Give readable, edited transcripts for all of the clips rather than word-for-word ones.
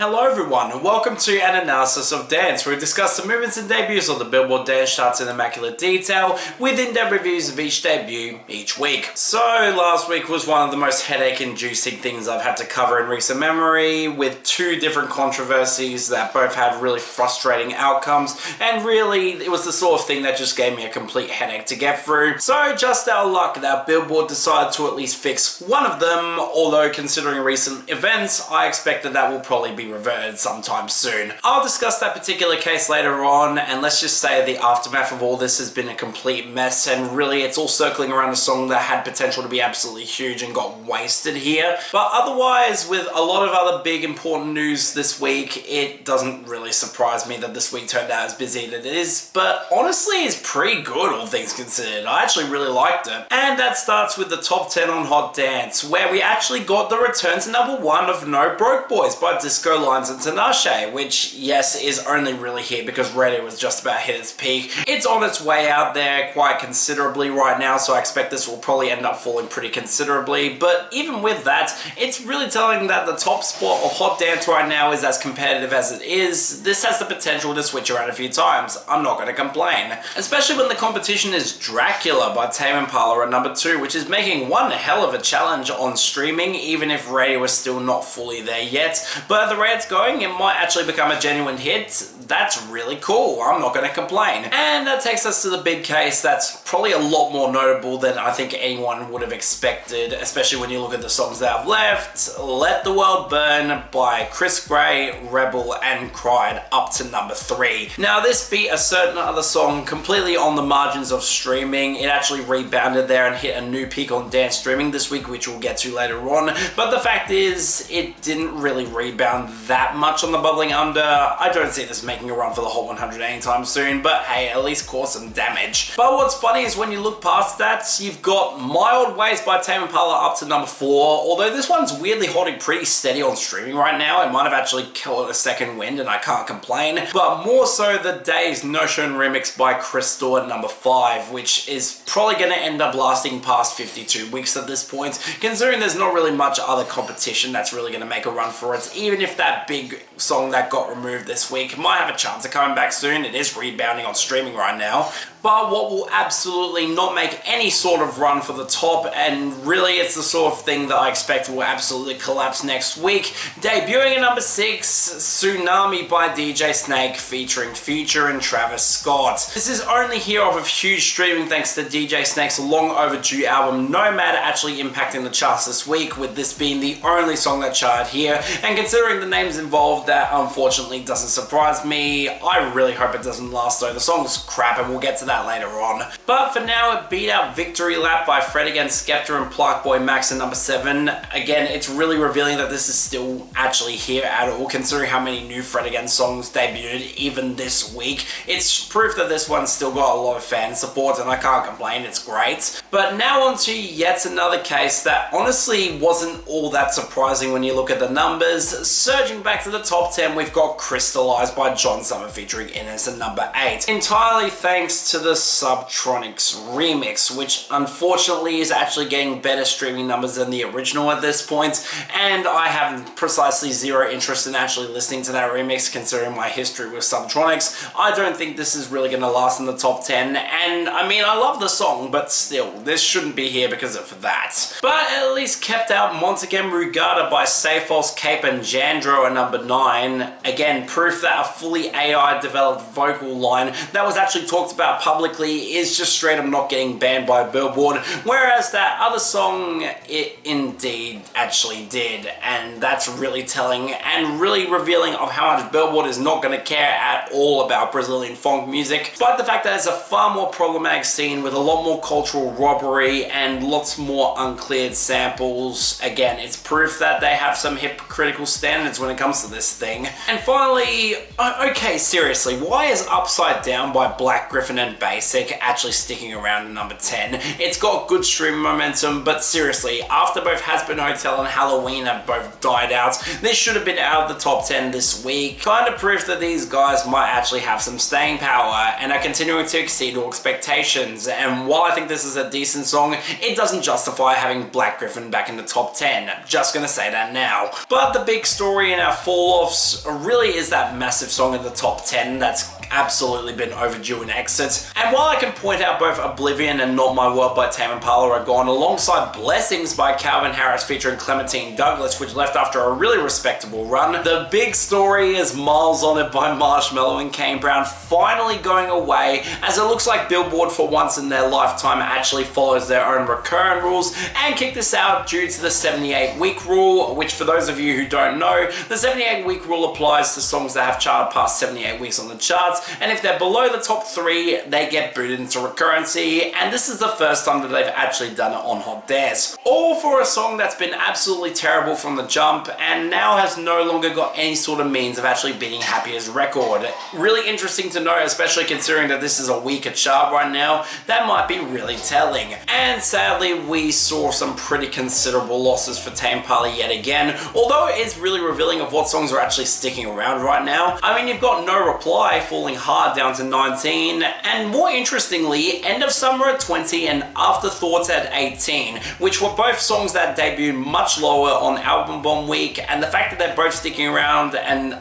Hello everyone and welcome to an analysis of dance where we discuss the movements and debuts of the Billboard dance charts in immaculate detail with in-depth reviews of each debut each week. So last week was one of the most headache-inducing things I've had to cover in recent memory, with two different controversies that both had really frustrating outcomes, and really it was the sort of thing that just gave me a complete headache to get through. So just our luck that Billboard decided to at least fix one of them, although considering recent events I expect that will probably be reverted sometime soon. I'll discuss that particular case later on, and let's just say the aftermath of all this has been a complete mess, and really it's all circling around a song that had potential to be absolutely huge and got wasted here. But otherwise, with a lot of other big important news this week, it doesn't really surprise me that this week turned out as busy as it is, but honestly it's pretty good all things considered. I actually really liked it. And that starts with the top 10 on Hot Dance, where we actually got the return to number 1 of No Broke Boys by Disco Lines and Tinashe, which yes is only really here because radio was just about hit its peak. It's on its way out there quite considerably right now, so I expect this will probably end up falling pretty considerably, but even with that, it's really telling that the top spot of Hot Dance right now is as competitive as it is. This has the potential to switch around a few times. I'm not going to complain, especially when the competition is Dracula by Tame Impala at number 2, which is making one hell of a challenge on streaming, even if radio is still not fully there yet. But at the rate it's going, it might actually become a genuine hit. That's really cool. I'm not going to complain. And that takes us to the big case that's probably a lot more notable than I think anyone would have expected, especially when you look at the songs that have left. Let the World Burn by Chris Gray, Rebel and Cried up to number 3. Now this beat a certain other song completely on the margins of streaming. It actually rebounded there and hit a new peak on dance streaming this week, which we'll get to later on. But the fact is, it didn't really rebound that much on the bubbling under. I don't see this making a run for the Hot 100 anytime soon, but hey, at least cause some damage. But what's funny is when you look past that, you've got My Old Ways by Tame Impala up to number 4, although this one's weirdly holding pretty steady on streaming right now. It might have actually killed a second wind and I can't complain, but more so the Days No Shown remix by Crystal at number 5, which is probably going to end up lasting past 52 weeks at this point, considering there's not really much other competition that's really going to make a run for it. Even if that big song that got removed this week might have a chance of coming back soon, it is rebounding on streaming right now. But what will absolutely not make any sort of run for the top, and really it's the sort of thing that I expect will absolutely collapse next week, debuting at number 6, Tsunami by DJ Snake featuring Future and Travis Scott. This is only here off of huge streaming thanks to DJ Snake's long overdue album Nomad actually impacting the charts this week, with this being the only song that charted here, and considering the names involved, that unfortunately doesn't surprise me. I really hope it doesn't last though. The song's crap and we'll get to that later on. But for now, it beat out Victory Lap by Fred Against Skepta and Plaque Boy Max at number 7. Again, it's really revealing that this is still actually here at all, considering how many new Fred Against songs debuted even this week. It's proof that this one's still got a lot of fan support and I can't complain, it's great. But now on to yet another case that honestly wasn't all that surprising when you look at the numbers. Surging back to the top 10, we've got Crystallized by John Summer featuring Ines at number 8. Entirely thanks to the Subtronics remix, which unfortunately is actually getting better streaming numbers than the original at this point, and I have precisely zero interest in actually listening to that remix considering my history with Subtronics. I don't think this is really going to last in the top 10, and I mean, I love the song, but still, this shouldn't be here because of that. But at least kept out Montegem Rugata by Sayfos, Cape and Jandro at number 9. Again, proof that a fully AI developed vocal line that was actually talked about publicly is just straight up not getting banned by Billboard, whereas that other song, it indeed actually did, and that's really telling and really revealing of how much Billboard is not going to care at all about Brazilian funk music, despite the fact that it's a far more problematic scene with a lot more cultural robbery and lots more uncleared samples. Again, it's proof that they have some hypocritical standards when it comes to this thing. And finally, okay, seriously, why is Upside Down by Black Griffin and Basic actually sticking around at number 10? It's got good stream momentum, but seriously, after both Has Been Hotel and Halloween have both died out, this should have been out of the top 10 this week. Kind of proof that these guys might actually have some staying power and are continuing to exceed all expectations. And while I think this is a decent song, it doesn't justify having Black Griffin back in the top 10. Just gonna say that now. But the big story in our fall-offs really is that massive song in the top 10 that's absolutely been overdue an exit. And while I can point out both Oblivion and Not My World by Tame Impala are gone, alongside Blessings by Calvin Harris featuring Clementine Douglas, which left after a really respectable run, the big story is Miles On It by Marshmello and Kane Brown finally going away, as it looks like Billboard for once in their lifetime actually follows their own recurrent rules and kicked this out due to the 78-week rule, which for those of you who don't know, the 78-week rule applies to songs that have charted past 78 weeks on the charts, and if they're below the top 3, they get booted into recurrency, and this is the first time that they've actually done it on Hot Dance. All for a song that's been absolutely terrible from the jump, and now has no longer got any sort of means of actually beating Happier's record. Really interesting to note, especially considering that this is a weaker chart right now, that might be really telling. And sadly, we saw some pretty considerable losses for Tame Impala yet again, although it is really revealing of what songs are actually sticking around right now. I mean, you've got No Reply falling hard down to 19, and more interestingly, End of Summer at 20 and Afterthoughts at 18, which were both songs that debuted much lower on Album Bomb week, and the fact that they're both sticking around and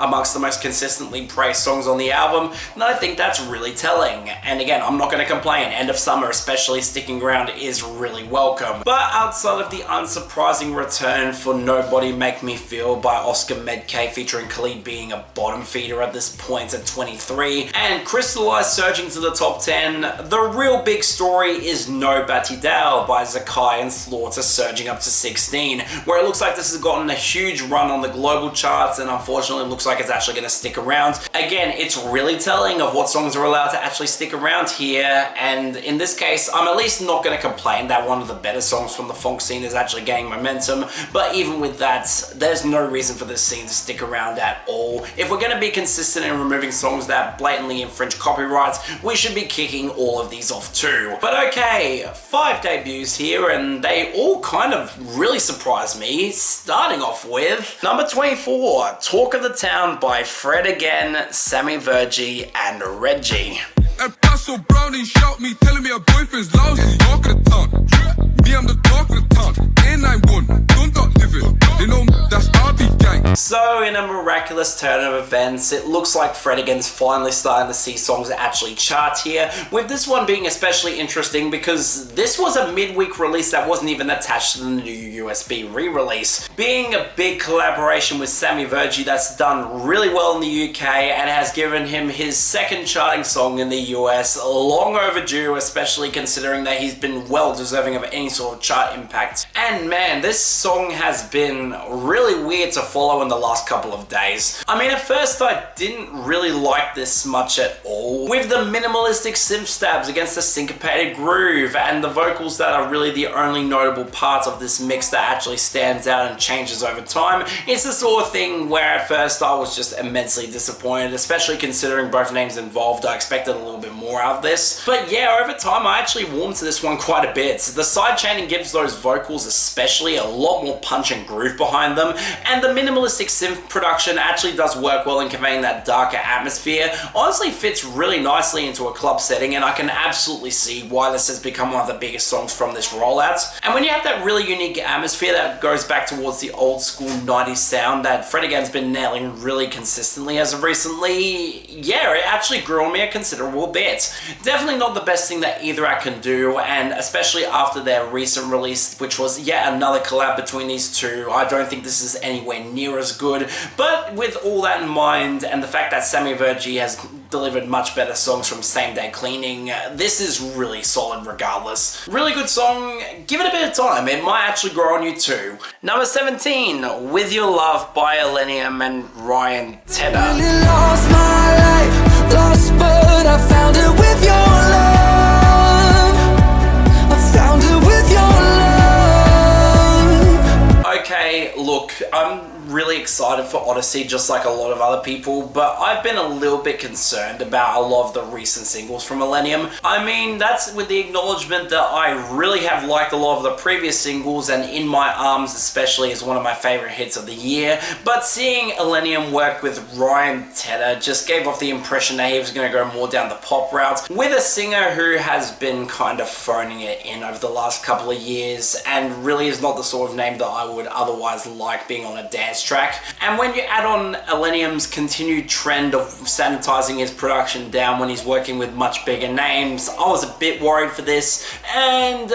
amongst the most consistently praised songs on the album, and I think that's really telling. And again, I'm not going to complain, End of Summer especially sticking around is really welcome. But outside of the unsurprising return for Nobody Make Me Feel by Oscar Medkay featuring Khalid being a bottom feeder at this point at 23, and Crystallize surging to the top 10, the real big story is No Batty Dale by Zakai and Slaughter surging up to 16, where it looks like this has gotten a huge run on the global charts, and unfortunately it looks like it's actually going to stick around. Again, it's really telling of what songs are allowed to actually stick around here, and in this case, I'm at least not going to complain that one of the better songs from the funk scene is actually gaining momentum, but even with that, there's no reason for this scene to stick around at all. If we're going to be consistent in removing songs that blatantly infringe copyrights, we should be kicking all of these off too. But okay, 5 debuts here, and they all kind of really surprised me, starting off with number 24, Talk of the Town by Fred Again, Sammy, Virji, and Reggie. That Paso brownie shot me, telling me her boyfriend's lousy. Talk of the town, me I'm the talk of the town. N91, don't live it. They know that's RB gang. So in a miraculous turn of events, it looks like Fred Again's finally starting to see songs that actually chart here, with this one being especially interesting because this was a midweek release that wasn't even attached to the new USB re-release, being a big collaboration with Sammy Virji that's done really well in the UK and has given him his second charting song in the US, long overdue, especially considering that he's been well deserving of any sort of chart impact. And man, this song has been really weird to follow in the last couple of days. I mean, at first I didn't really like this much at all, with the minimalistic synth stabs against the syncopated groove and the vocals that are really the only notable parts of this mix that actually stands out and changes over time. It's the sort of thing where at first I was just immensely disappointed, especially considering both names involved. I expected a little bit more out of this. But yeah, over time I actually warmed to this one quite a bit. The sidechaining gives those vocals especially a lot more punch and groove behind them, and the minimalistic synth production actually does work well in conveying that darker atmosphere. Honestly fits really nicely into a club setting, and I can absolutely see why this has become one of the biggest songs from this rollout. And when you have that really unique atmosphere that goes back towards the old school 90s sound that Fred Again's been nailing really consistently as of recently, yeah, it actually grew on me a considerable bit. Definitely not the best thing that either act can do, and especially after their recent release, which was yet another collab between these two, I don't think this is anywhere near as good. But with all that in mind, and the fact that Sammy Virji has delivered much better songs from Same Day Cleaning, this is really solid regardless. Really good song, give it a bit of time, it might actually grow on you too. Number 17, With Your Love by ILLENIUM and Ryan Tedder. Really lost my life, lost but I found it with your love. I found it with your love. Okay, look, I'm really excited for Odyssey, just like a lot of other people, but I've been a little bit concerned about a lot of the recent singles from ILLENIUM. I mean, that's with the acknowledgement that I really have liked a lot of the previous singles, and In My Arms especially is one of my favorite hits of the year, but seeing ILLENIUM work with Ryan Tedder just gave off the impression that he was going to go more down the pop route, with a singer who has been kind of phoning it in over the last couple of years, and really is not the sort of name that I would otherwise like being on a dance track. And when you add on ILLENIUM's continued trend of sanitizing his production down when he's working with much bigger names, I was a bit worried for this, and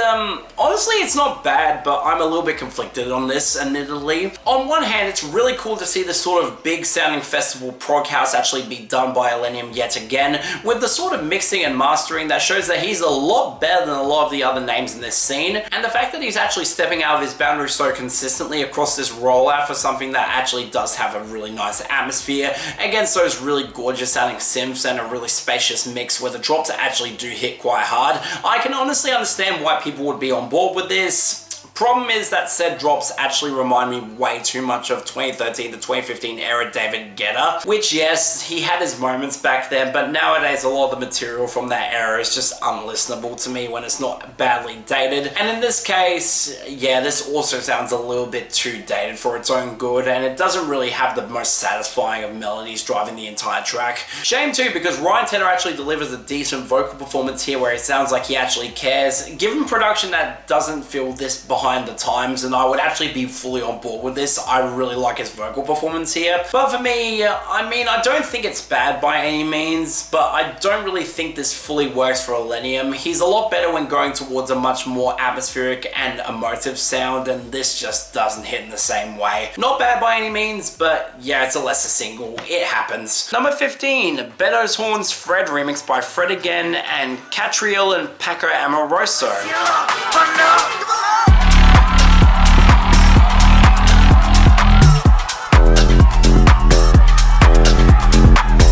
honestly it's not bad, but I'm a little bit conflicted on this, admittedly. On one hand, it's really cool to see this sort of big sounding festival prog house actually be done by ILLENIUM yet again, with the sort of mixing and mastering that shows that he's a lot better than a lot of the other names in this scene, and the fact that he's actually stepping out of his boundaries so consistently across this rollout for something that actually does have a really nice atmosphere against those really gorgeous sounding synths and a really spacious mix where the drops actually do hit quite hard. I can honestly understand why people would be on board with this. Problem is that said drops actually remind me way too much of 2013 to 2015 era David Guetta, which yes, he had his moments back then, but nowadays a lot of the material from that era is just unlistenable to me when it's not badly dated. And in this case, yeah, this also sounds a little bit too dated for its own good, and it doesn't really have the most satisfying of melodies driving the entire track. Shame too, because Ryan Tedder actually delivers a decent vocal performance here where it sounds like he actually cares. Given production that doesn't feel this behind the times, and I would actually be fully on board with this. I really like his vocal performance here. But for me, I mean, I don't think it's bad by any means, but I don't really think this fully works for ILLENIUM. He's a lot better when going towards a much more atmospheric and emotive sound, and this just doesn't hit in the same way. Not bad by any means, but yeah, it's a lesser single. It happens. Number 15, Beto's Horns Fred remix by Fred Again and Catriel and Paco Amoroso.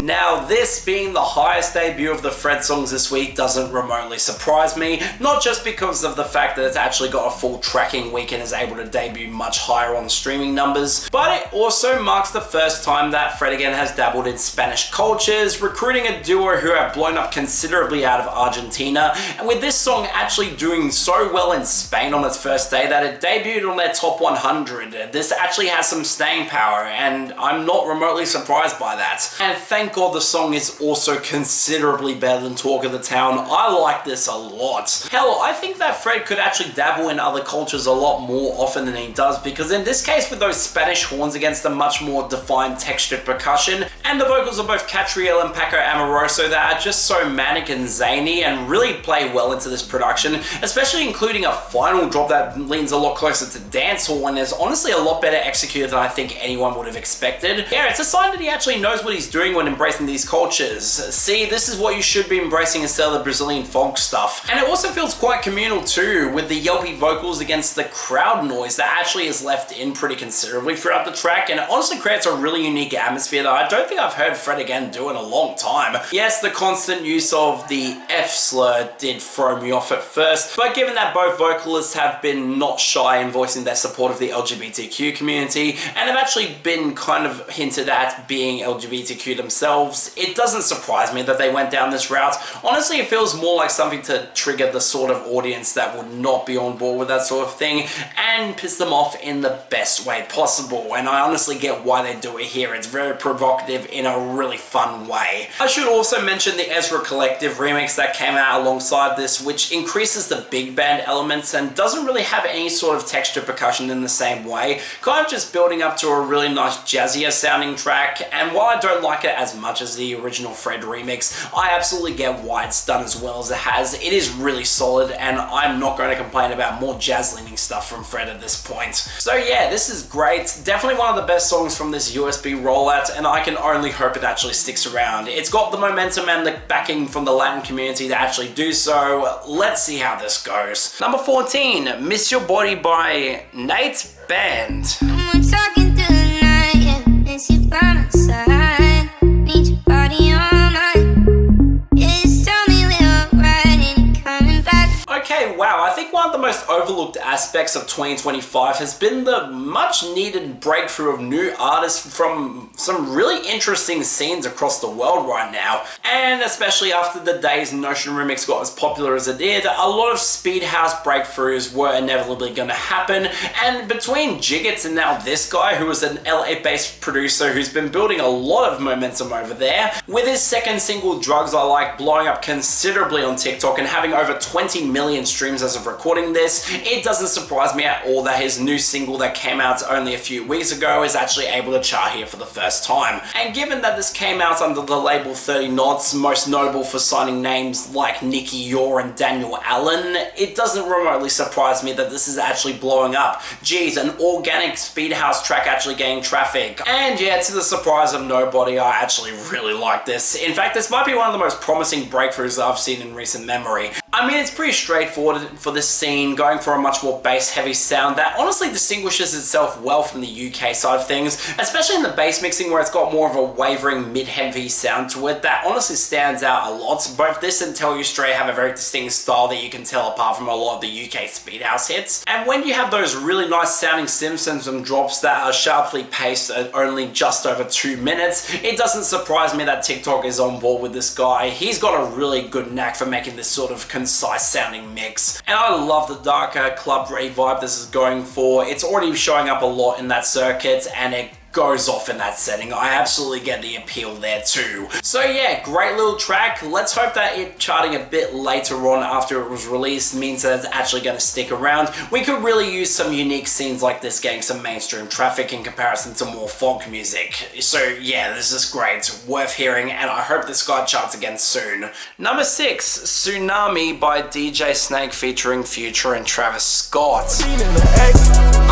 Now, this being the highest debut of the Fred songs this week doesn't remotely surprise me, not just because of the fact that it's actually got a full tracking week and is able to debut much higher on streaming numbers, but it also marks the first time that Fred Again has dabbled in Spanish cultures, recruiting a duo who have blown up considerably out of Argentina, and with this song actually doing so well in Spain on its first day that it debuted on their top 100. This actually has some staying power, and I'm not remotely surprised by that. And thank God the song is also considerably better than Talk of the Town. I like this a lot. Hell, I think that Fred could actually dabble in other cultures a lot more often than he does, because in this case with those Spanish horns against a much more defined textured percussion, and the vocals of both Catriel and Paco Amoroso that are just so manic and zany and really play well into this production, especially including a final drop that leans a lot closer to dancehall and is honestly a lot better executed than I think anyone would have expected. Yeah, it's a sign that he actually knows what he's doing when embracing these cultures. See, this is what you should be embracing instead of the Brazilian folk stuff. And it also feels quite communal too, with the yelpy vocals against the crowd noise that actually is left in pretty considerably throughout the track, and it honestly creates a really unique atmosphere that I don't think I've heard Fred Again do in a long time. Yes, the constant use of the F slur did throw me off at first, but given that both vocalists have been not shy in voicing their support of the LGBTQ community, and have actually been kind of hinted at being LGBTQ themselves, it doesn't surprise me that they went down this route. Honestly, it feels more like something to trigger the sort of audience that would not be on board with that sort of thing and piss them off in the best way possible, and I honestly get why they do it here. It's very provocative in a really fun way. I should also mention the Ezra Collective remix that came out alongside this, which increases the big band elements and doesn't really have any sort of texture percussion in the same way, kind of just building up to a really nice jazzier sounding track. And while I don't like it as much as the original Fred remix, I absolutely get why it's done as well as it has. It is really solid, and I'm not going to complain about more jazz leaning stuff from Fred at this point. So yeah, this is great. Definitely one of the best songs from this USB rollout, and I can only hope it actually sticks around. It's got the momentum and the backing from the Latin community to actually do so. Let's see how this goes. Number 14, Miss Your Body by Nate Band. I'm talking through the night, yeah, miss you by my side. Need your body on mine. Just tell me we're alright and you're coming back. Okay, wow, I think one of the most overlooked aspects of 2025 has been the much needed breakthrough of new artists from some really interesting scenes across the world right now. And especially after the days Notion Remix got as popular as it did, a lot of speed house breakthroughs were inevitably going to happen. And between Jiggits and now this guy, who is an LA-based producer who's been building a lot of momentum over there, with his second single Drugs I Like blowing up considerably on TikTok and having over 20 million streams as of recording this, it doesn't surprise me at all that his new single that came out only a few weeks ago is actually able to chart here for the first time. And given that this came out under the label 30 Knots, most notable for signing names like Nicky Yor and Daniel Allen, it doesn't remotely surprise me that this is actually blowing up. Geez, an organic speed house track actually gaining traffic. And yeah, to the surprise of nobody, I actually really like this. In fact, this might be one of the most promising breakthroughs that I've seen in recent memory. I mean, it's pretty straightforward for this scene, going for a much more bass-heavy sound that honestly distinguishes itself well from the UK side of things, especially in the bass mixing where it's got more of a wavering mid-heavy sound to it that honestly stands out a lot. Both this and Tell You Straight have a very distinct style that you can tell apart from a lot of the UK speed house hits. And when you have those really nice sounding synths and some drops that are sharply paced at only just over 2 minutes, it doesn't surprise me that TikTok is on board with this guy. He's got a really good knack for making this sort of concise sounding mix. And I love the darker club rave vibe this is going for. It's already showing up a lot in that circuit and it goes off in that setting. I absolutely get the appeal there too. So yeah, great little track. Let's hope that it charting a bit later on after it was released means that it's actually going to stick around. We could really use some unique scenes like this getting some mainstream traffic in comparison to more folk music. So yeah, this is great, worth hearing, and I hope this guy charts again soon. Number 6, Tsunami by DJ Snake featuring Future and Travis Scott.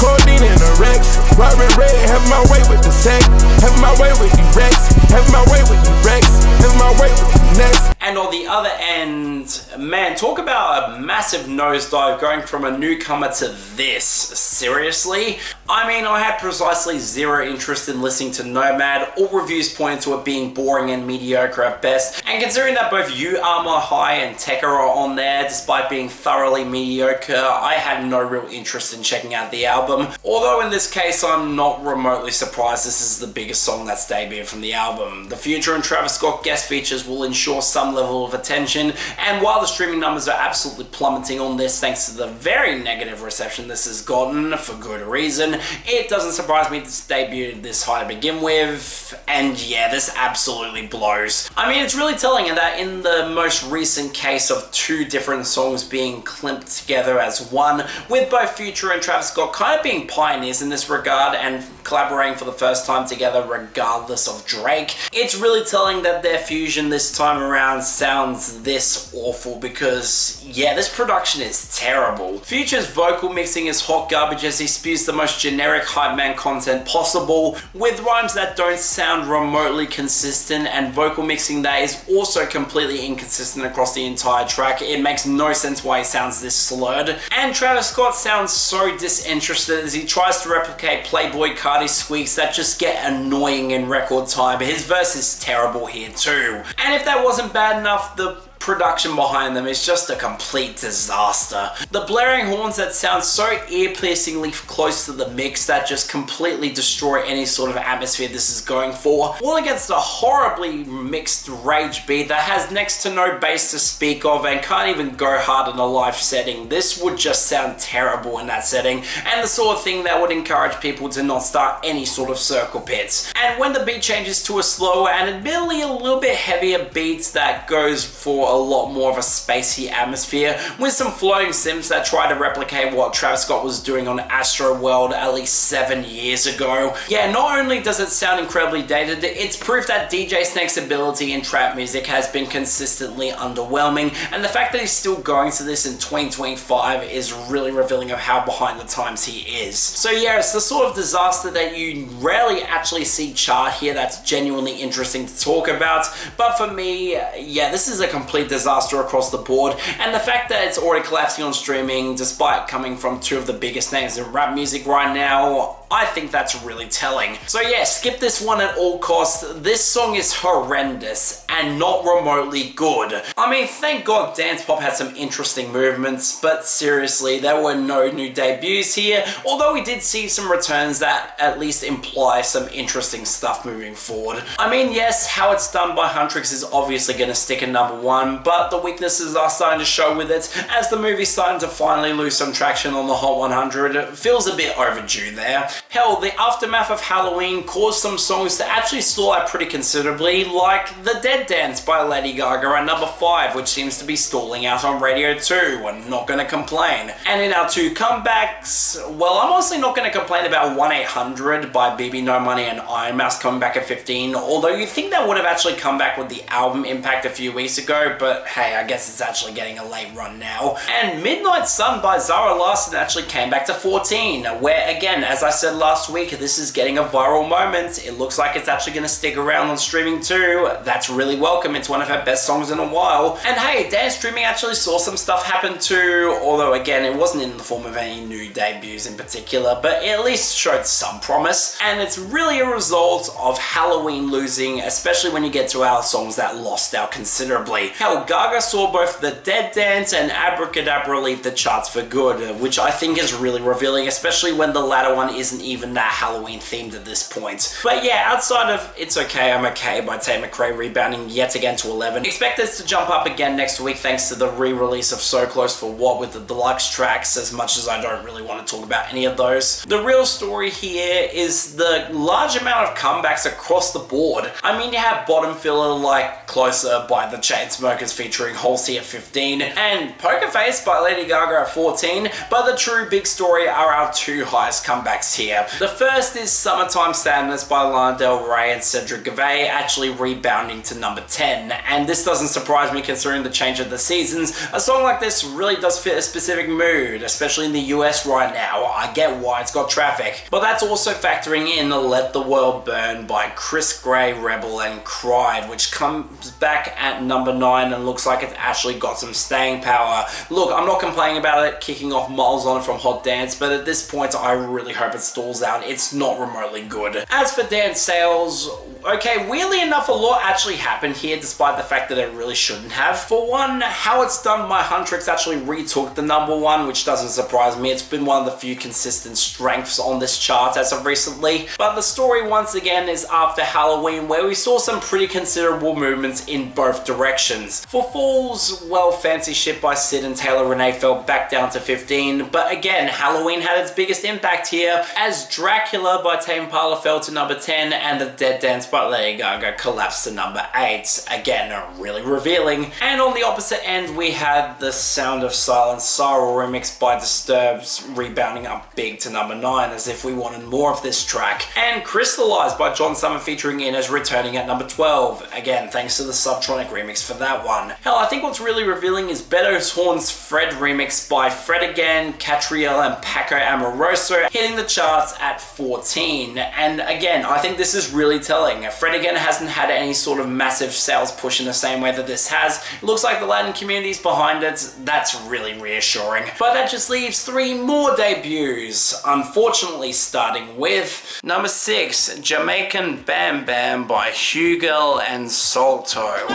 Codeine and a Rex, Robyn red, have my way with the sex, have my way with the Rex, have my way with the Rex, have my way with the next. And on the other end, man, talk about a massive nosedive going from a newcomer to this. Seriously? I mean, I had precisely zero interest in listening to Nomad. All reviews pointed to it being boring and mediocre at best. And considering that both You Armor High and Tekka are on there, despite being thoroughly mediocre, I had no real interest in checking out the album. Although in this case, I'm not remotely surprised this is the biggest song that's debuted from the album. The Future and Travis Scott guest features will ensure some level of attention, and while the streaming numbers are absolutely plummeting on this thanks to the very negative reception this has gotten, for good reason, it doesn't surprise me this debuted this high to begin with, and yeah, this absolutely blows. I mean, it's really telling that in the most recent case of 2 different songs being clipped together as one, with both Future and Travis Scott kind of being pioneers in this regard and collaborating for the first time together regardless of Drake, it's really telling that their fusion this time around sounds this awful because, yeah, this production is terrible. Future's vocal mixing is hot garbage as he spews the most generic hype man content possible, with rhymes that don't sound remotely consistent and vocal mixing that is also completely inconsistent across the entire track. It makes no sense why he sounds this slurred. And Travis Scott sounds so disinterested as he tries to replicate Playboy Cardi squeaks that just get annoying in record time. His verse is terrible here too. And if that wasn't bad enough, the production behind them is just a complete disaster. The blaring horns that sound so ear-piercingly close to the mix that just completely destroy any sort of atmosphere this is going for, all against a horribly mixed rage beat that has next to no bass to speak of and can't even go hard in a live setting. This would just sound terrible in that setting, and the sort of thing that would encourage people to not start any sort of circle pits. And when the beat changes to a slower and admittedly a little bit heavier beat that goes for a lot more of a spacey atmosphere with some floating synths that try to replicate what Travis Scott was doing on Astro World at least 7 years ago. Yeah, not only does it sound incredibly dated, it's proof that DJ Snake's ability in trap music has been consistently underwhelming, and the fact that he's still going to this in 2025 is really revealing of how behind the times he is. So yeah, it's the sort of disaster that you rarely actually see chart here that's genuinely interesting to talk about, but for me, yeah, this is a complete disaster across the board, and the fact that it's already collapsing on streaming despite coming from 2 of the biggest names in rap music right now, I think that's really telling. So yeah, skip this one at all costs. This song is horrendous and not remotely good. I mean, thank God dance pop had some interesting movements, but seriously, there were no new debuts here, although we did see some returns that at least imply some interesting stuff moving forward. I mean, yes, how it's done by Huntrix is obviously going to stick at #1, but the weaknesses are starting to show with it, as the movie's starting to finally lose some traction on the Hot 100. It feels a bit overdue there. Hell, the aftermath of Halloween caused some songs to actually stall out pretty considerably, like The Dead Dance by Lady Gaga at #5, which seems to be stalling out on Radio 2. I'm not going to complain. And in our 2 comebacks, well, I'm honestly not going to complain about 1-800 by BB No Money and Iron Mouse coming back at 15, although you'd think that would have actually come back with the album Impact a few weeks ago, but hey, I guess it's actually getting a late run now. And Midnight Sun by Zara Larsson actually came back to 14, where again, as I said last week, this is getting a viral moment. It looks like it's actually going to stick around on streaming too. That's really welcome. It's one of her best songs in a while. And hey, dance streaming actually saw some stuff happen too, although again, it wasn't in the form of any new debuts in particular, but it at least showed some promise. And it's really a result of Halloween losing, especially when you get to our songs that lost out considerably. Hell, Gaga saw both The Dead Dance and Abracadabra leave the charts for good, which I think is really revealing, especially when the latter one isn't even that Halloween themed at this point. But yeah, outside of It's Okay, I'm Okay by Tate McRae rebounding yet again to 11, expect this to jump up again next week thanks to the re-release of So Close for What with the deluxe tracks, as much as I don't really want to talk about any of those. The real story here is the large amount of comebacks across the board. I mean, you have bottom filler like Closer by the Chainsmokers featuring Halsey at 15, and Poker Face by Lady Gaga at 14, but the true big story are our 2 highest comebacks here. The first is Summertime Sadness by Lana Del Rey and Cedric Gervais actually rebounding to #10, and this doesn't surprise me considering the change of the seasons. A song like this really does fit a specific mood, especially in the US right now. I get why it's got traffic, but that's also factoring in Let the World Burn by Chris Gray, Rebel and Cried, which comes back at #9 and looks like it's actually got some staying power. Look, I'm not complaining about it kicking off miles on from Hot Dance, but at this point I really hope it stalls out. It's not remotely good. As for dance sales, okay, weirdly enough, a lot actually happened here despite the fact that it really shouldn't have. For one, How It's Done by Huntrix actually retook the #1, which doesn't surprise me. It's been one of the few consistent strengths on this chart as of recently. But the story once again is after Halloween, where we saw some pretty considerable movements in both directions. For Falls, well, Fancy Shit by Sid and Taylor Renee fell back down to 15, but again, Halloween had its biggest impact here, as Dracula by Tame Impala fell to #10 and The Dead Dance by Lady Gaga collapsed to #8. Again, really revealing. And on the opposite end, we had the Sound of Silence Sorrow remix by Disturbed rebounding up big to #9, as if we wanted more of this track. And Crystallized by John Summer featuring Inez returning at #12. Again, thanks to the Subtronic remix for that one. Hell, I think what's really revealing is Beto's Horn's Fred remix by Fred Again, Catriel and Paco Amoroso hitting the charts at 14. And again, I think this is really telling. Fred Again hasn't had any sort of massive sales push in the same way that this has. It looks like the Latin community's behind it. That's really reassuring. But that just leaves 3 more debuts, unfortunately, starting with #6, Jamaican Bam Bam by HUGEL and SOLTO.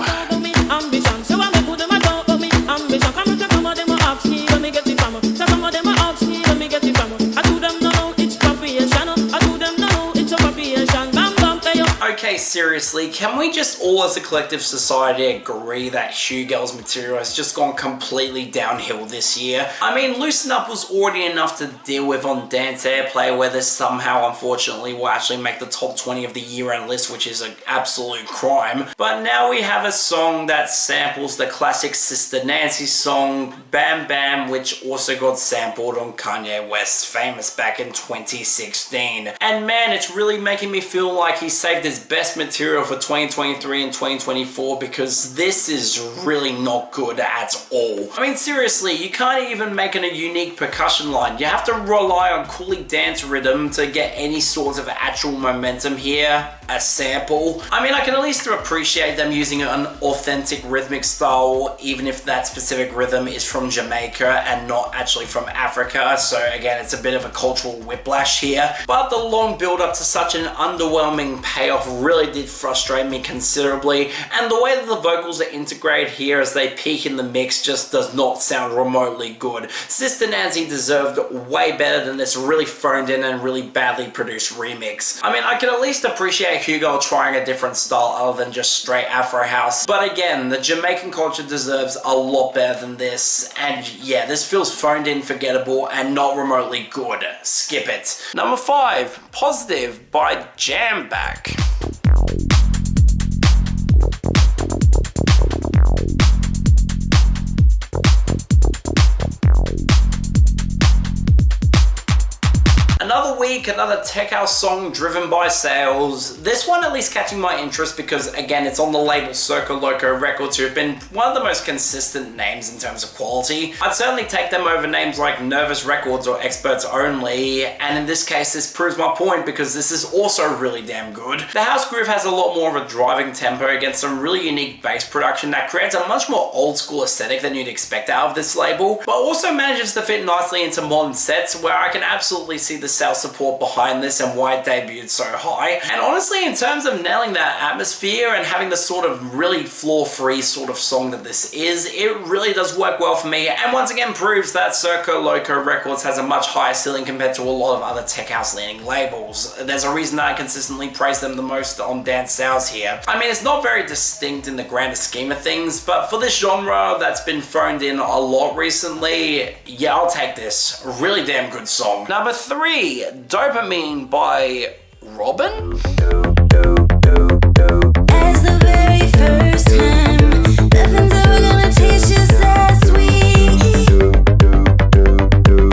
Okay, seriously, can we just all as a collective society agree that HUGEL's material has just gone completely downhill this year? I mean, Loosen Up was already enough to deal with on Dance Airplay, where this somehow, unfortunately, will actually make the top 20 of the year-end list, which is an absolute crime. But now we have a song that samples the classic Sister Nancy song, Bam Bam, which also got sampled on Kanye West's Famous back in 2016. And man, it's really making me feel like he saved his best best material for 2023 and 2024 because this is really not good at all. I mean, seriously, you can't even make it a unique percussion line. You have to rely on cooling dance rhythm to get any sort of actual momentum here. A sample. I mean, I can at least appreciate them using an authentic rhythmic style, even if that specific rhythm is from Jamaica and not actually from Africa. So again, it's a bit of a cultural whiplash here. But the long build up to such an underwhelming payoff really did frustrate me considerably. And the way that the vocals are integrated here as they peak in the mix just does not sound remotely good. Sister Nancy deserved way better than this really phoned in and really badly produced remix. I mean, I can at least appreciate HUGEL trying a different style other than just straight Afro house. But again, the Jamaican culture deserves a lot better than this. And yeah, this feels phoned in, forgettable, and not remotely good. Skip it. Number 5, Positive by Jamback. Another week, another tech house song driven by sales. This one at least catching my interest because again, it's on the label Circo Loco Records, who have been one of the most consistent names in terms of quality. I'd certainly take them over names like Nervous Records or Experts Only, and in this case this proves my point because this is also really damn good. The house groove has a lot more of a driving tempo against some really unique bass production that creates a much more old school aesthetic than you'd expect out of this label, but also manages to fit nicely into modern sets where I can absolutely see the sales support behind this and why it debuted so high. And honestly, in terms of nailing that atmosphere and having the sort of really flaw-free sort of song that this is, it really does work well for me, and once again proves that Circo Loco Records has a much higher ceiling compared to a lot of other tech house leaning labels. There's a reason that I consistently praise them the most on dance sales here. I mean, it's not very distinct in the grander scheme of things, but for this genre that's been phoned in a lot recently, yeah, I'll take this. Really damn good song. Number 3, Dopamine by Robyn. As the very first time, nothing's ever gonna taste just as sweet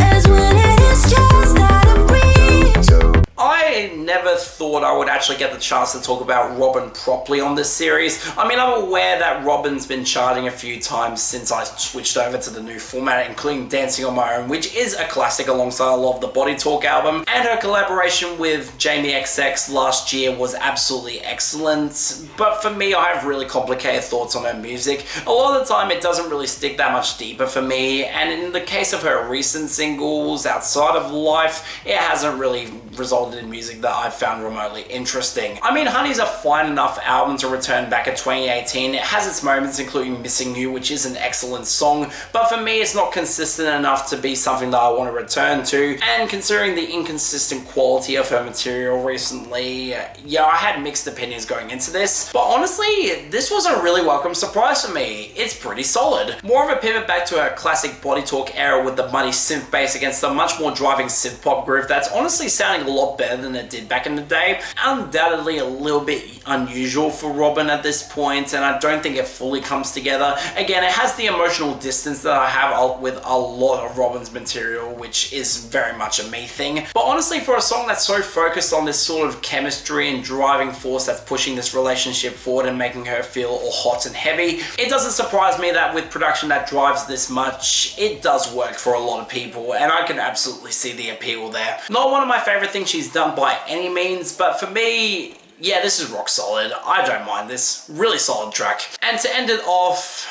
as when it is just out of reach. I never thought I would actually get the chance to talk about Robyn properly on this series. I mean, I'm aware that Robyn's been charting a few times since I switched over to the new format, including Dancing on My Own, which is a classic alongside a lot of the Body Talk album, and her collaboration with Jamie XX last year was absolutely excellent. But for me, I have really complicated thoughts on her music. A lot of the time, it doesn't really stick that much deeper for me, and in the case of her recent singles, Outside of Life, it hasn't really resulted in music that I've found remotely interesting. I mean, Honey's a fine enough album to return back in 2018. It has its moments, including Missing You, which is an excellent song, but for me it's not consistent enough to be something that I want to return to, and considering the inconsistent quality of her material recently, yeah, I had mixed opinions going into this, but honestly, this was a really welcome surprise for me. It's pretty solid. More of a pivot back to her classic Body Talk era with the muddy synth bass against a much more driving synth pop groove that's honestly sounding a lot better than it did back in the day. Undoubtedly a little bit unusual for Robyn at this point, and I don't think it fully comes together. Again, it has the emotional distance that I have with a lot of Robyn's material, which is very much a me thing. But honestly, for a song that's so focused on this sort of chemistry and driving force that's pushing this relationship forward and making her feel all hot and heavy, it doesn't surprise me that with production that drives this much, it does work for a lot of people, and I can absolutely see the appeal there. Not one of my favorite things she's done by any means, but for me, yeah, this is rock solid. I don't mind this. Really solid track. And to end it off,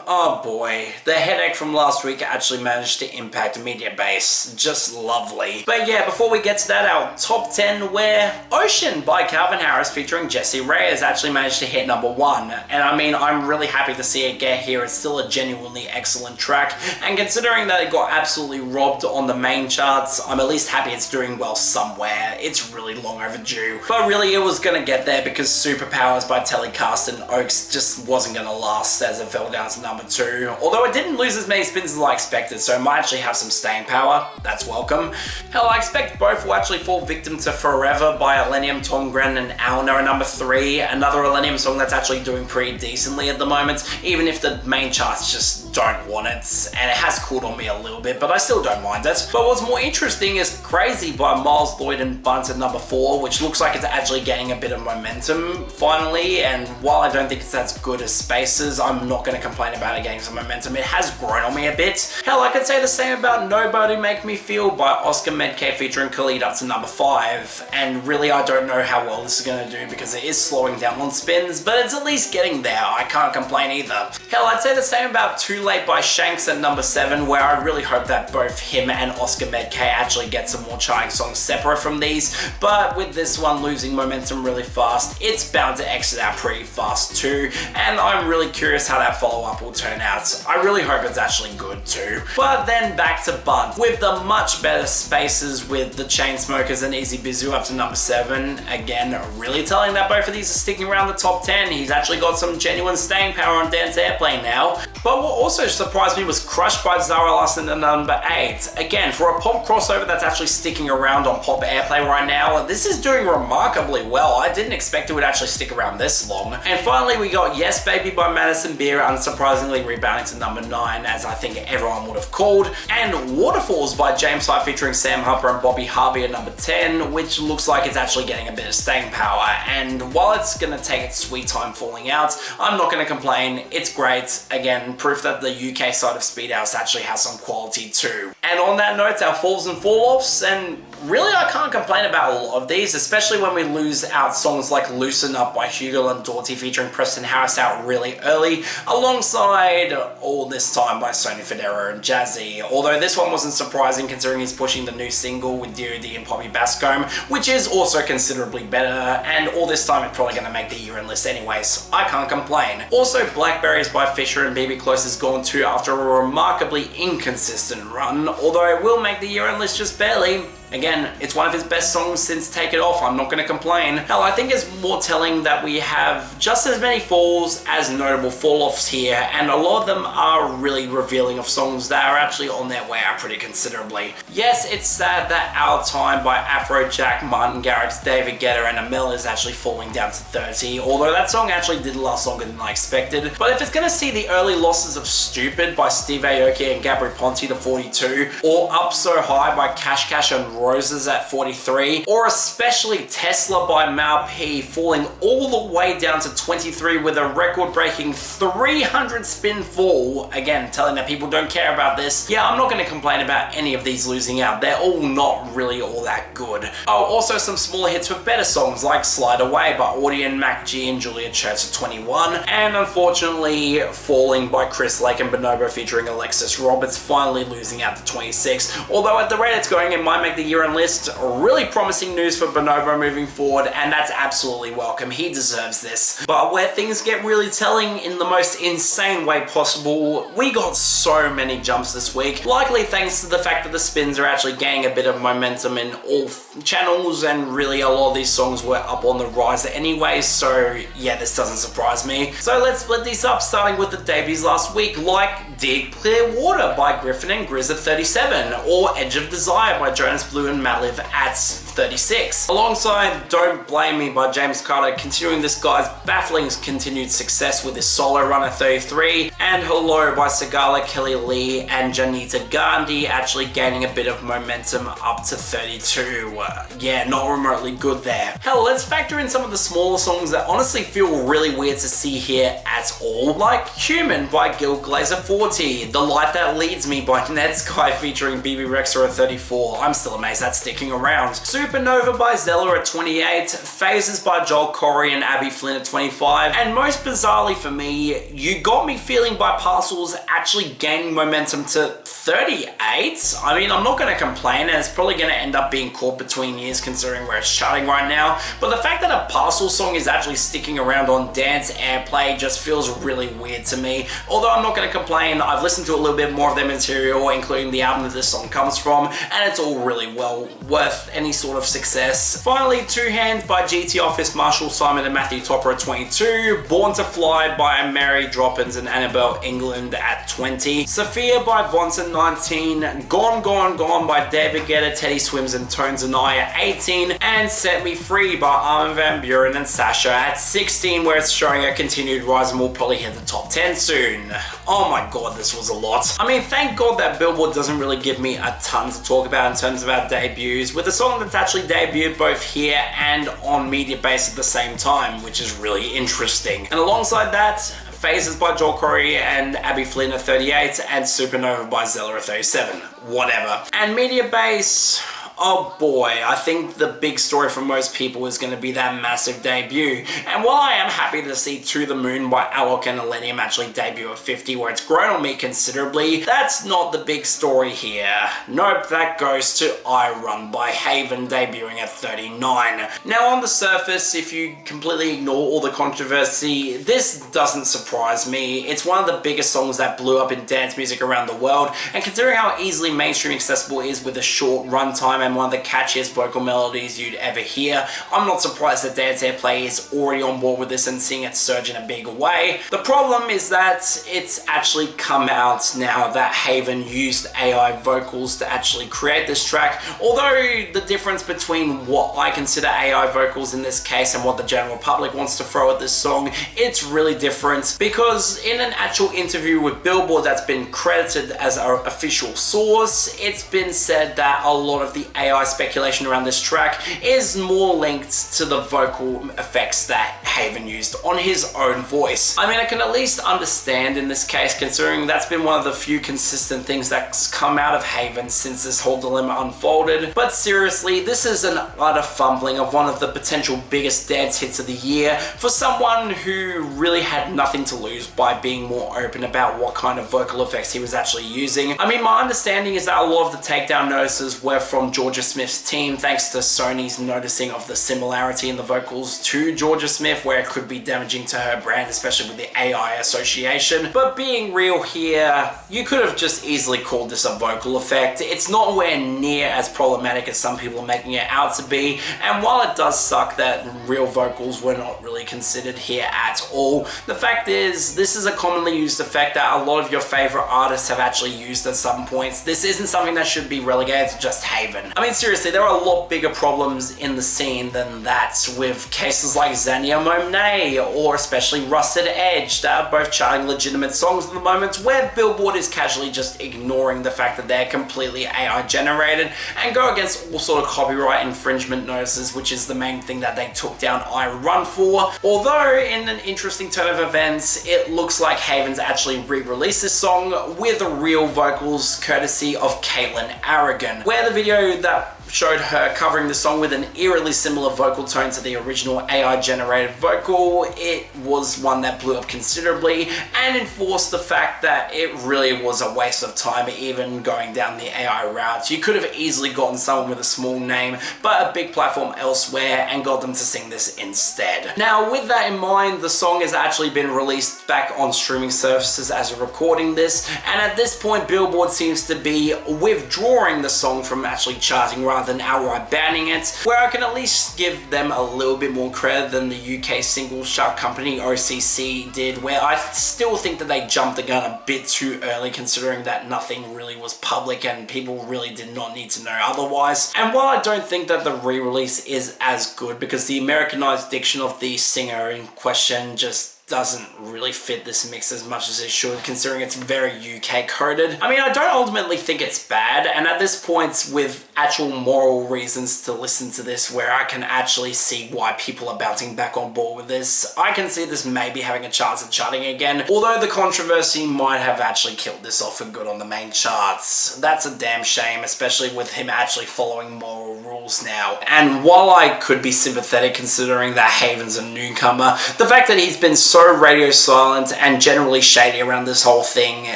oh boy, the headache from last week actually managed to impact Mediabase. Just lovely. But yeah, before we get to that, our top 10, where Ocean by Calvin Harris featuring Jessie Reyes actually managed to hit number 1. And I mean, I'm really happy to see it get here. It's still a genuinely excellent track. And considering that it got absolutely robbed on the main charts, I'm at least happy it's doing well somewhere. It's really long overdue. But really, it was gonna get there because Superpowers by Telecast and Oaks just wasn't gonna last as it fell down to to number 2, although it didn't lose as many spins as I expected, so it might actually have some staying power. That's welcome. Hell, I expect both will actually fall victim to Forever by ILLENIUM, Tongren and Alna at number 3, another ILLENIUM song that's actually doing pretty decently at the moment, even if the main charts just don't want it, and it has cooled on me a little bit, but I still don't mind it. But what's more interesting is Crazy by Miles, Lloyd and Bunt at number 4, which looks like it's actually gaining a bit of momentum finally, and while I don't think it's as good as Spaces, I'm not going to complain about it getting some momentum. It has grown on me a bit. Hell, I could say the same about Nobody Make Me Feel by Oscar Medke featuring Khalid up to number 5, and really I don't know how well this is going to do because it is slowing down on spins, but it's at least getting there. I can't complain either. Hell, I'd say the same about Too Late by Shanks at number 7, where I really hope that both him and Oscar Medke actually get some more charting songs separate from these, but with this one losing momentum really fast, it's bound to exit out pretty fast too, and I'm really curious how that follow-up will turn out. I really hope it's actually good too. But then back to Bunt, with the much better Spaces with the Chainsmokers and Easy Bizu up to number 7, again, really telling that both of these are sticking around the top 10. He's actually got some genuine staying power on Dance Airplay now. But what also surprised me was Crushed by Zara Larsson at number 8. Again, for a pop crossover that's actually sticking around on Pop Airplay right now, this is doing remarkably well. I didn't expect it would actually stick around this long. And finally, we got Yes Baby by Madison Beer, unsurprisingly rebounding to number 9, as I think everyone would have called, and Waterfalls by James Hype featuring Sam Harper and Bobby Harvey at number 10, which looks like it's actually getting a bit of staying power, and while it's going to take its sweet time falling out, I'm not going to complain. It's great. Again, proof that the UK side of Speed House actually has some quality too. And on that note, our falls and fall-offs, and really I can't complain about a lot of these, especially when we lose out songs like Loosen Up by Hugel and Doughty featuring Preston Harris out really early, alongside All This Time by Sony Federo and Jazzy, although this one wasn't surprising considering he's pushing the new single with DOD and Poppy Bascombe, which is also considerably better, and All This Time is probably going to make the year-end list anyways. I can't complain. Also, Blackberries by Fisher and BB Close is gone too after a remarkably inconsistent run, although it will make the year-end list just barely. Again, it's one of his best songs since Take It Off, I'm not going to complain. Hell, I think it's more telling that we have just as many falls as notable fall-offs here, and a lot of them are really revealing of songs that are actually on their way out pretty considerably. Yes, it's sad that Our Time by Afrojack, Martin Garrix, David Guetta and Amel is actually falling down to 30, although that song actually did last longer than I expected. But if it's going to see the early losses of Stupid by Steve Aoki and Gabri Ponte to 42, or Up So High by Cash Cash and Roses at 43, or especially Tesla by Mal P falling all the way down to 23 with a record-breaking 300 spin fall, again telling that people don't care about this. Yeah, I'm not going to complain about any of these losing out, they're all not really all that good. Oh, also some smaller hits with better songs like Slide Away by Audi and Mac G and Julia Church at 21, and unfortunately Falling by Chris Lake and Bonobo featuring Alexis Roberts finally losing out to 26, although at the rate it's going it might make the year-end list. Really promising news for Bonobo moving forward, and that's absolutely welcome. He deserves this. But where things get really telling in the most insane way possible, we got so many jumps this week, likely thanks to the fact that the spins are actually gaining a bit of momentum in all channels, and really a lot of these songs were up on the rise anyway, so yeah, this doesn't surprise me. So let's split these up, starting with the debuts last week, like Deep Clear Water by Griffin and Grizz at 37, or Edge of Desire by Jonas Blue and Matliv at 36. Alongside Don't Blame Me by James Carter, continuing this guy's baffling continued success with his solo run at 33, and Hello by Sagala, Kelly Lee and Janita Gandhi actually gaining a bit of momentum up to 32. Yeah, not remotely good there. Hell, let's factor in some of the smaller songs that honestly feel really weird to see here at all, like Human by Gil Glazer 40, The Light That Leads Me by Ned Sky featuring BB Rexha at 34, I'm still amazed that's sticking around, Supernova by Zeller at 28, Phases by Joel Corey and Abby Flynn at 25, and most bizarrely for me, You Got Me Feeling by Parcels actually gaining momentum to 38. I mean, I'm not going to complain, and it's probably going to end up being caught between years considering where it's charting right now, but the fact that a Parcels song is actually sticking around on Dance Airplay just feels really weird to me. Although I'm not going to complain, I've listened to a little bit more of their material, including the album that this song comes from, and it's all really well worth any sort sort of success. Finally, Two Hands by GT Office, Marshall Simon and Matthew Topper at 22. Born to Fly by Mary Droppins and Annabelle England at 20. Sophia by Vonson 19. Gone Gone Gone by David Guetta, Teddy Swims and Tones and I at 18. And Set Me Free by Armin van Buuren and Sasha at 16, where it's showing a continued rise and will probably hit the top 10 soon. Oh my god, this was a lot. I mean, thank god that Billboard doesn't really give me a ton to talk about in terms of our debuts, with a song that's actually debuted both here and on Mediabase at the same time, which is really interesting. And alongside that, Phases by Joel Corey and Abby Flynn at 38, and Supernova by Zella at 37. Whatever. And Mediabase, oh boy, I think the big story for most people is going to be that massive debut. And while I am happy to see To the Moon by Alok and ILLENIUM actually debut at 50, where it's grown on me considerably, that's not the big story here. Nope, that goes to I Run by Haven debuting at 39. Now on the surface, if you completely ignore all the controversy, this doesn't surprise me. It's one of the biggest songs that blew up in dance music around the world, and considering how easily mainstream accessible it is with a short runtime and one of the catchiest vocal melodies you'd ever hear, I'm not surprised that Dance Airplay is already on board with this and seeing it surge in a big way. The problem is that it's actually come out now that Haven used AI vocals to actually create this track, although the difference between what I consider AI vocals in this case and what the general public wants to throw at this song, it's really different, because in an actual interview with Billboard that's been credited as our official source, it's been said that a lot of the AI speculation around this track is more linked to the vocal effects that Haven used on his own voice. I mean, I can at least understand in this case, considering that's been one of the few consistent things that's come out of Haven since this whole dilemma unfolded, but seriously, this is an utter fumbling of one of the potential biggest dance hits of the year for someone who really had nothing to lose by being more open about what kind of vocal effects he was actually using. I mean, my understanding is that a lot of the takedown notices were from Georgia Smith's team, thanks to Sony's noticing of the similarity in the vocals to Georgia Smith, where it could be damaging to her brand, especially with the AI association. But being real here, you could have just easily called this a vocal effect. It's nowhere near as problematic as some people are making it out to be, and while it does suck that real vocals were not really considered here at all, the fact is, this is a commonly used effect that a lot of your favorite artists have actually used at some points. This isn't something that should be relegated to just Haven. I mean, seriously, there are a lot bigger problems in the scene than that, with cases like Zania Monet or especially Rusted Edge that are both charting legitimate songs at the moment, where Billboard is casually just ignoring the fact that they're completely AI generated and go against all sort of copyright infringement notices, which is the main thing that they took down I Run for. Although, in an interesting turn of events, it looks like Haven's actually re-released this song with real vocals courtesy of Caitlin Aragon, where the video that showed her covering the song with an eerily similar vocal tone to the original AI generated vocal, it was one that blew up considerably and enforced the fact that it really was a waste of time even going down the AI route. You could have easily gotten someone with a small name but a big platform elsewhere and got them to sing this instead. Now, with that in mind, the song has actually been released back on streaming services as we're recording this, and at this point Billboard seems to be withdrawing the song from actually charting rather than outright banning it, where I can at least give them a little bit more credit than the UK singles chart company OCC did, where I still think that they jumped the gun a bit too early, considering that nothing really was public and people really did not need to know otherwise. And while I don't think that the re-release is as good, because the Americanized diction of the singer in question just doesn't really fit this mix as much as it should, considering it's very UK coded. I mean, I don't ultimately think it's bad, and at this point, with actual moral reasons to listen to this, where I can actually see why people are bouncing back on board with this, I can see this maybe having a chance at charting again, although the controversy might have actually killed this off for good on the main charts. That's a damn shame, especially with him actually following moral rules now. And while I could be sympathetic considering that Haven's a newcomer, the fact that he's been so radio silent and generally shady around this whole thing,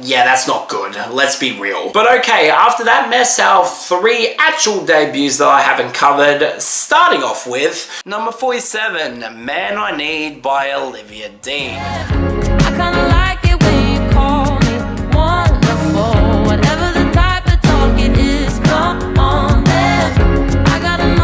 yeah, that's not good. Let's be real. But okay, after that mess, our 3 actual debuts that I haven't covered, starting off with number 47, Man I Need by Olivia Dean. I kinda like it when you call me wonderful. Whatever the type of talk it is, come on then. I gotta know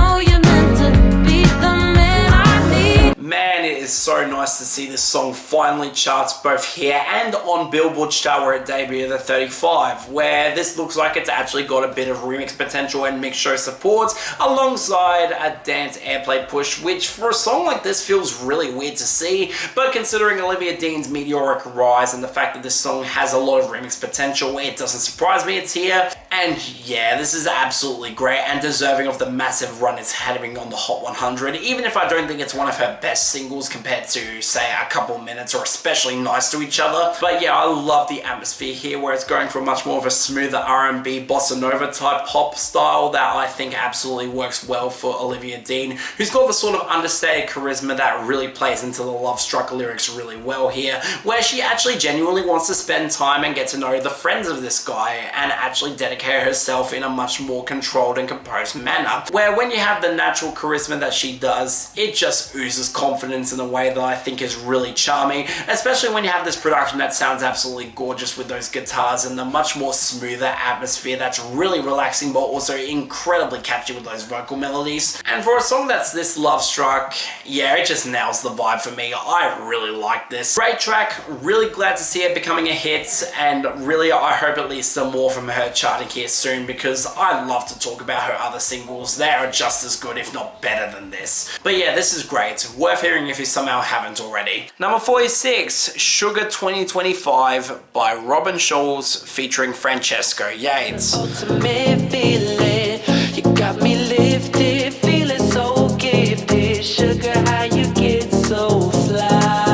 nice to see this song finally charts both here and on Billboard's chart where it debuted at 35, where this looks like it's actually got a bit of remix potential and mix show support alongside a dance airplay push, which for a song like this feels really weird to see, but considering Olivia Dean's meteoric rise and the fact that this song has a lot of remix potential, it doesn't surprise me it's here. And yeah, this is absolutely great and deserving of the massive run it's having on the Hot 100, even if I don't think it's one of her best singles compared to, say, A Couple Minutes or Especially Nice to Each Other. But yeah, I love the atmosphere here where it's going for much more of a smoother R&B bossa nova type pop style that I think absolutely works well for Olivia Dean, who's got the sort of understated charisma that really plays into the Love Struck lyrics really well here, where she actually genuinely wants to spend time and get to know the friends of this guy and actually dedicate herself in a much more controlled and composed manner, where when you have the natural charisma that she does, it just oozes confidence in a way that I think is really charming, especially when you have this production that sounds absolutely gorgeous with those guitars and the much more smoother atmosphere that's really relaxing but also incredibly catchy with those vocal melodies. And for a song that's this love struck, yeah, it just nails the vibe for me. I really like this. Great track, really glad to see it becoming a hit, and really I hope at least some more from her charting here soon, because I love to talk about her other singles. They are just as good, if not better than this. But yeah, this is great. Worth hearing if you somehow haven't already. Number 46, Sugar 2025 by Robyn Schulz featuring Francesco Yates. Ultimate feeling, you got me lifted, feeling so gifted. Sugar, how you get so fly.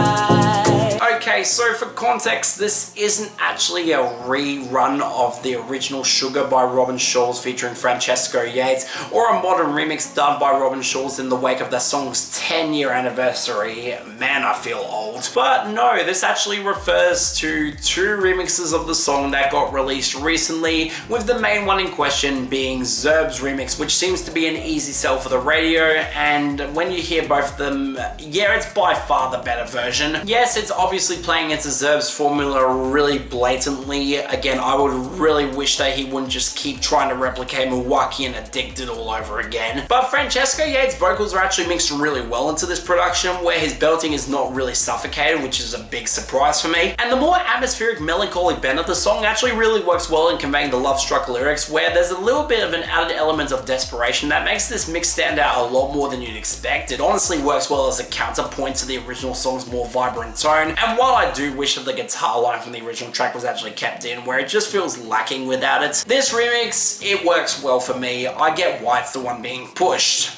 Okay, so for context, this isn't actually a rerun of the original Sugar by Robyn Schulz featuring Francesco Yates, or a modern remix done by Robyn Schulz in the wake of the song's 10-year anniversary. Man, I feel old. But no, this actually refers to two remixes of the song that got released recently, with the main one in question being Zerb's remix, which seems to be an easy sell for the radio, and when you hear both of them, yeah, it's by far the better version. Yes, it's obviously playing into Zerb's formula really blatantly. Again, I would really wish that he wouldn't just keep trying to replicate Milwaukee and Addicted all over again. But Francesco Yates' vocals are actually mixed really well into this production, where his belting is not really suffocated, which is a big surprise for me. And the more atmospheric, melancholy bend of the song actually really works well in conveying the Love Struck lyrics, where there's a little bit of an added element of desperation that makes this mix stand out a lot more than you'd expect. It honestly works well as a counterpoint to the original song's more vibrant tone, and while I do wish that the guitar line from the original track was actually kept in, where it just feels lacking without it, this remix, it works well for me. I get why it's the one being pushed.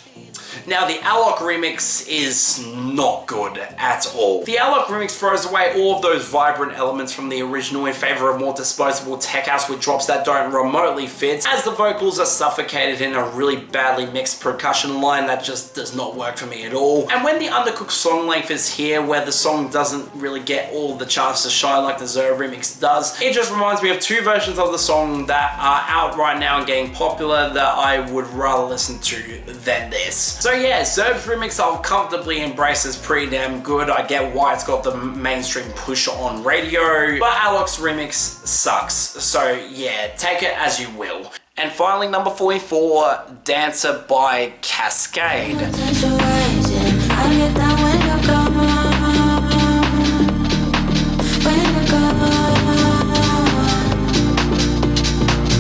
Now, the Alok remix is not good at all. The Alok remix throws away all of those vibrant elements from the original in favor of more disposable tech house with drops that don't remotely fit, as the vocals are suffocated in a really badly mixed percussion line that just does not work for me at all. And when the undercooked song length is here, where the song doesn't really get all the chance to shine like the Zerb remix does, it just reminds me of two versions of the song that are out right now and getting popular that I would rather listen to than this. So yeah, Zerb's remix I'll comfortably embrace as pretty damn good. I get why it's got the mainstream push on radio, but Alok's remix sucks. So yeah, take it as you will. And finally, number 44, Dancer by Kaskade.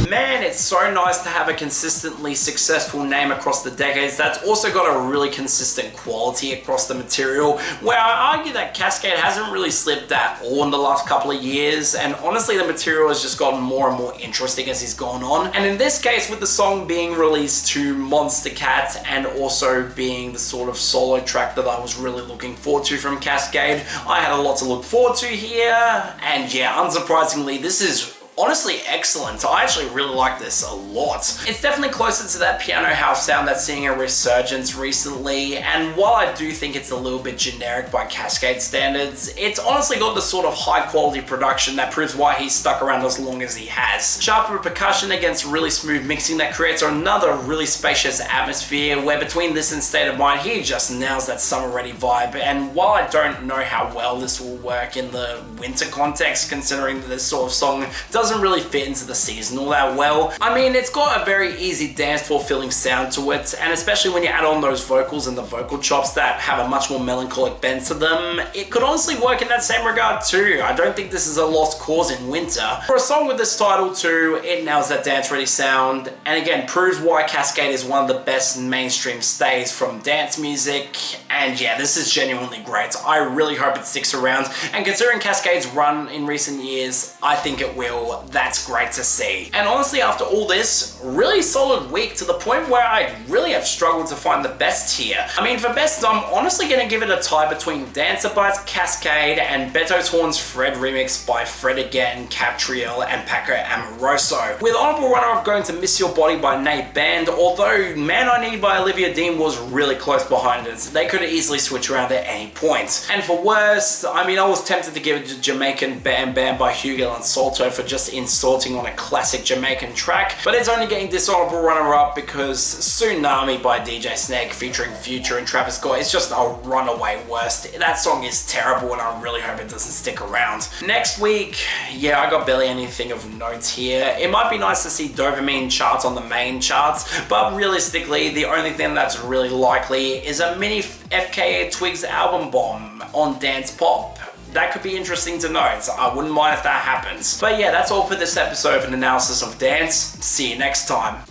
Man, it's so nice to have a consistently successful name across the decades that's also got a really consistent quality across the material, where I argue that Kaskade hasn't really slipped at all in the last couple of years, and honestly the material has just gotten more and more interesting as he's gone on. And in this case, with the song being released to Monster Cat and also being the sort of solo track that I was really looking forward to from Kaskade, I had a lot to look forward to here, and yeah, unsurprisingly, this is honestly excellent. I actually really like this a lot. It's definitely closer to that piano house sound that's seeing a resurgence recently, and while I do think it's a little bit generic by Kaskade standards, it's honestly got the sort of high quality production that proves why he's stuck around as long as he has. Sharper percussion against really smooth mixing that creates another really spacious atmosphere, where between this and State of Mind, he just nails that summer ready vibe. And while I don't know how well this will work in the winter context, considering that this sort of song does doesn't really fit into the season all that well. I mean, it's got a very easy dance floor feeling sound to it, and especially when you add on those vocals and the vocal chops that have a much more melancholic bend to them, it could honestly work in that same regard too. I don't think this is a lost cause in winter. For a song with this title too, it nails that dance ready sound, and again proves why Kaskade is one of the best mainstream stays from dance music. And yeah, this is genuinely great. I really hope it sticks around, and considering Kaskade's run in recent years, I think it will. That's great to see. And honestly, after all this, really solid week, to the point where I really have struggled to find the best here. I mean, for best, I'm honestly gonna give it a tie between Dancer by Kaskade and Beto's Horns Fred remix by Fred Again, Captriel, and Paco Amoroso. With Honourable Runner-Up going to Miss Your Body by Nate Band, although Man I Need by Olivia Dean was really close behind it. They could have easily switched around at any point. And for worst, I mean, I was tempted to give it to Jamaican Bam Bam by HUGEL and SOLTO for just insulting on a classic Jamaican track, but it's only getting Dishonourable Runner-Up because Tsunami by DJ Snake featuring Future and Travis Scott is just a runaway worst. That song is terrible, and I really hope it doesn't stick around. Next week, yeah, I got barely anything of note here. It might be nice to see Dopamine charts on the main charts, but realistically, the only thing that's really likely is a mini FKA Twigs album bomb on Dance Pop. That could be interesting to note. I wouldn't mind if that happens. But yeah, that's all for this episode of an analysis of dance. See you next time.